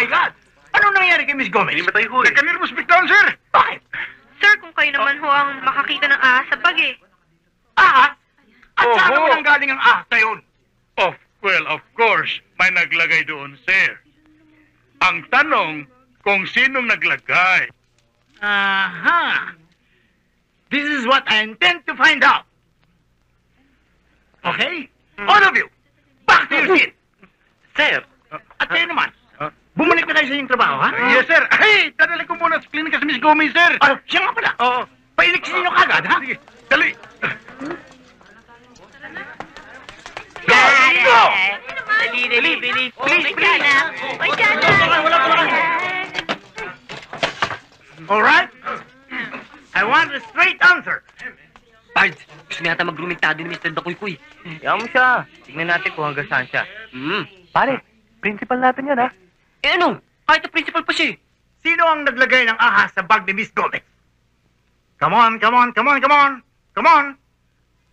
my God! Ano nangyari kay Miss Gomez? Hinimatay ho eh. Nakanirmos biglaan, sir! Bakit? Sir, kung kayo naman ho ang makakita ng ahas sa bag eh. Ahas? At Oho. saan naman ang galing ang ahas na yun? Of course, may naglagay doon, sir. Ang tanong, kung sinong naglagay. Aha! This is what I intend to find out. Okay? All of you, back to your seat. Sir. At kayo naman, bumalik na tayo sa inyong trabaho, ha? Yes, sir. Ay, dadali ko muna sa klinika sa Miss Gomez, sir. Oh, siya nga pala. Oo. Painiksin nyo kagad, ha? Sige, dali. Go! Dali. Please. All right? I want a straight answer. Pards, gusto niya yata magrumentado ni Mr. Dakuy-Kuy. Yaman mo siya. Tignan natin kung hanggang saan siya. Pare, principal natin yan, ha? Eh ano? Kahit na principal pa siya eh. Sino ang naglagay ng ahas sa bag ni Miss Gomez? Come on.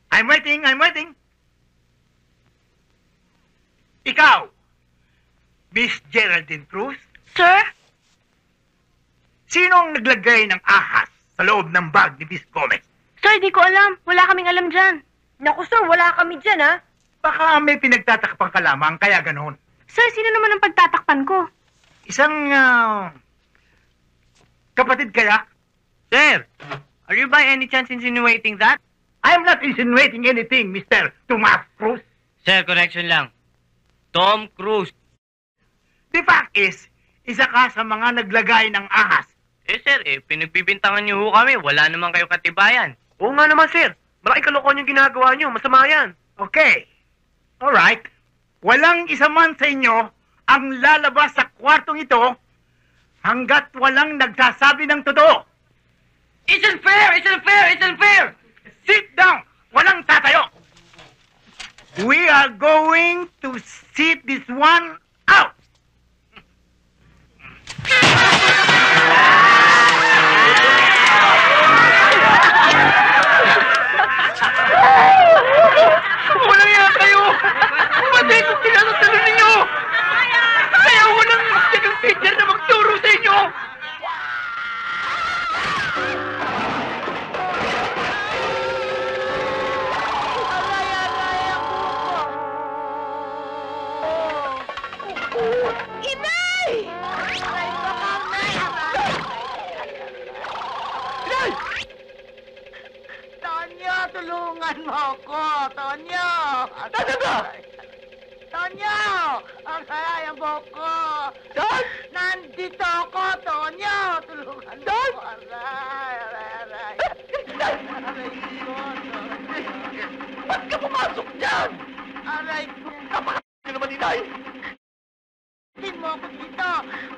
I'm waiting. Ikaw, Miss Geraldine Cruz, Sir? sino ang naglagay ng ahas sa loob ng bag ni Miss Gomez? Sir, di ko alam. Wala kaming alam dyan. Naku, sir, wala kami dyan, ha? Baka may pinagtatakpan ka lamang, kaya ganoon. Sir, sino naman ang pagtatakpan ko? Isang, kapatid kaya? Sir, are you by any chance insinuating that? I'm not insinuating anything, Mr. Tomas Cruz. Sir, correction lang. Tom Cruise. The fact is, isa ka sa mga naglagay ng ahas. Eh sir, pinagbibintangan niyo ho kami. Wala naman kayo katibayan. Oo nga naman, sir. Malaking kalokohan yung ginagawa niyo. Masama yan. Okay. Alright. Walang isa man sa inyo ang lalabas sa kwartong ito hanggat walang nagsasabi ng totoo. It's unfair! Sit down! Walang tatayo! We are going to sit this one out! Walang yan kayo! Patay kung pinasasalo ninyo! Kaya walang magsigang teacher na magturo sa inyo! Inay! Tonyo, tulungan mo ako! Tonyo! Tonyo! Aray, ang boko! Don! Nandito ako, Tonyo! Tulungan mo! Aray! Aray ko, Tonyo! Ba't ka pumasok dyan? Aray ko! Kapag naman, inay! Tin mo ako dito!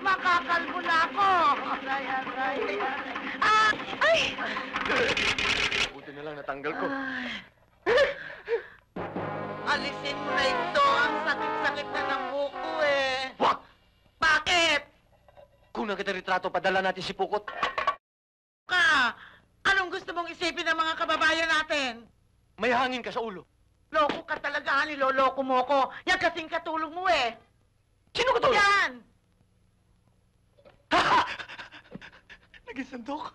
Makakalbo na ako! Aray! Ay! Buti na lang natanggal ko. Alisin mo na ito! Ang sakit-sakit na ng buko eh! Wag! Bakit? Kung kita retrato, padala natin si Pukot. Ka! Anong gusto mong isipin ng mga kababayan natin? May hangin ka sa ulo. Loko ka talaga, niloloko mo ko. Yan kasing katulong mo eh. Sino ka to? Yan! Naging sandok.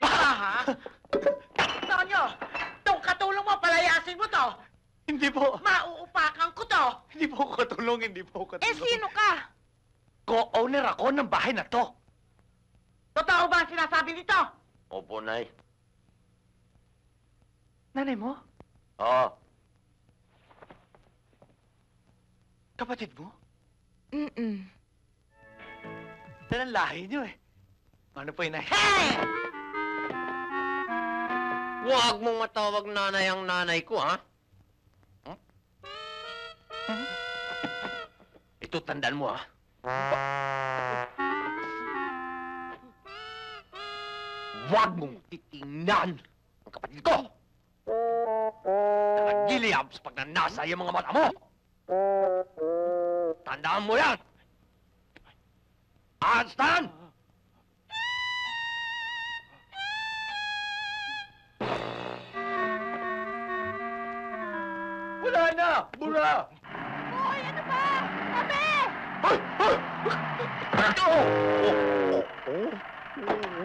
Ha? Tonyo, itong katulong mo, palayasin mo to. Hindi po. Mauupakan ko to. Hindi po ako katulong. Eh, sino ka? Co-owner ako ng bahay na to. Totoo ba ang sinasabi nito? Opo, Nay. Nanay mo? Oo. Kapatid mo? Yan ang lahi niyo eh. Ano po, Inay? Hey! Huwag mong matawag nanay ang nanay ko, ha? Ito, tandaan mo, ha? Huwag mong titingnan ang kapatid ko! Nakagiliab sa pagnanasa yung mga mata mo! Tandaan mo yan! Understand? Wala na! Bura! Hoy, ano ba? Tabi!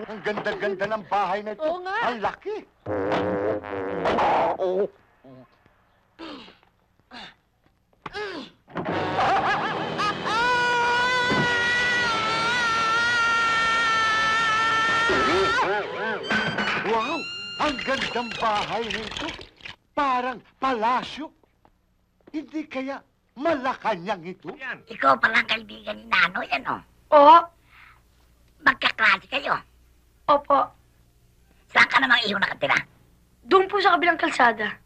Ang ganda-ganda ng bahay na ito. Oo nga. Ang laki. Wow! Ang gandang bahay nito. Parang palasyo. Hindi kaya Malacanang ito? Yan. Ikaw palang kaibigan ni Nanoy, ano? Oo. Magkaklase kayo. Opo. Saan ka namang iyo nakatira? Doon po sa kabilang kalsada.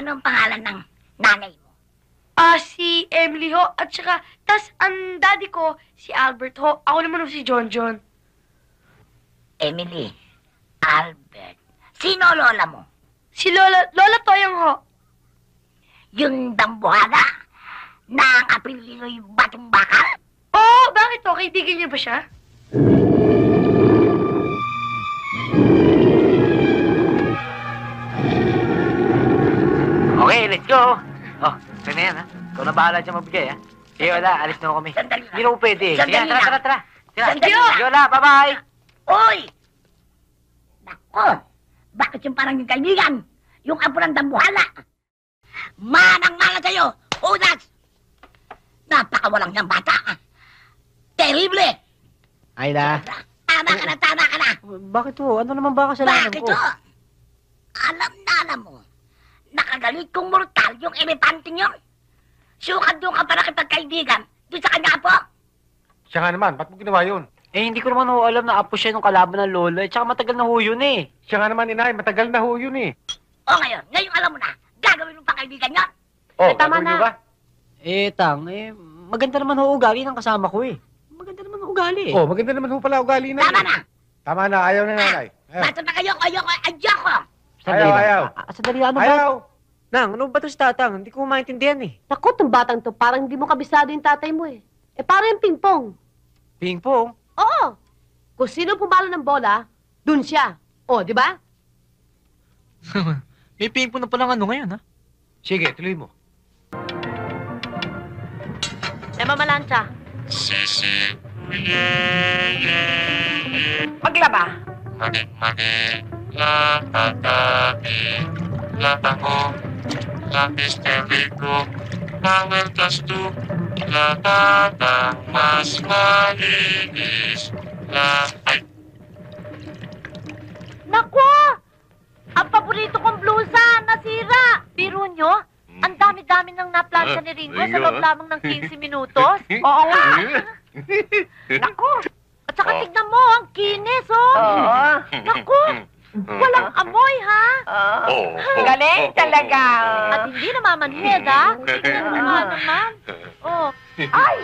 Anong pangalan ng nanay mo? Si Emily ho. At saka, ang daddy ko, si Albert ho. Ako naman ho si John John. Emily. Albert. Sino lola mo? Si Lola Toyang ho. Yung dambuhada na ang apelido'y Batong Bakal? Oo, bakit ho? Kaibigan niyo ba siya? Okay, let's go. Oh, ito na yan, ha? Ikaw na bahala dyan magbigay, ha? Sige, wala. Alis na ako kami. Sandali lang. Hindi na ako pwede. Sige, Sandali tara, lang. tara, tara. Tira. Sandali lang. Sige, wala. Bye-bye. Oy! Nako! Bakit yung parang yung kaibigan? Yung apo ng dambuhala? Manang-mana sa'yo! Unas! Napakawalang niyang bata! Terrible! Ayla. Tama ka na, tama ka na! Bakit ho? Ano naman ba kasalanan Bakit ko? o? Alam mo, nakagalit kong mortal yung elepanting yun. Sukat doon ka para kitagkaibigan doon sa kanya apo. Siya nga naman, ba't mo ginawa yun? Eh, hindi ko naman ho alam na apo siya nung kalaban ng lola. Eh, tsaka matagal na ho yun eh. Siya nga naman, inay, matagal na ho yun eh. O ngayon alam mo na, gagawin mo pa kaibigan yun. Oh, tama gagawin na. niyo ba? Maganda naman ho ugali ng kasama ko eh. Maganda naman ho ugali Oh, maganda naman ho pala ugali na. Tama na! Tama na, ayaw na nanay. Ayaw. Basta na kayo, ayoko! Sandali lang. Ano ba? Ayaw. Nang, ano ba to si Tatang? Hindi ko maintindihan eh. Naku, tong batang to, parang hindi mo kabisado yung tatay mo eh. Parang yung pingpong. Ping-pong? Oo. Kung sino pumalo ng bola, dun siya. O, di ba? May ping-pong na palang ano ngayon, ha? Sige, tuloy mo. Mamalansya. Maglaba. Mani-mani, la tatabi, la tako, la misterico, power plus 2, la tatang mas malinis, la ay. Naku! Ang paborito kong blusa, nasira! Biro nyo, ang dami-dami nang naplansya ni Ringo sa loob lamang ng 15 minutos. Oo nga. Naku! At saka tignan mo, ang kinis, oh! Oo. Naku! Walang amoy, ha? Galing talaga. At hindi namamanhid, ha? Tignan mo nga naman. Oh. Ay!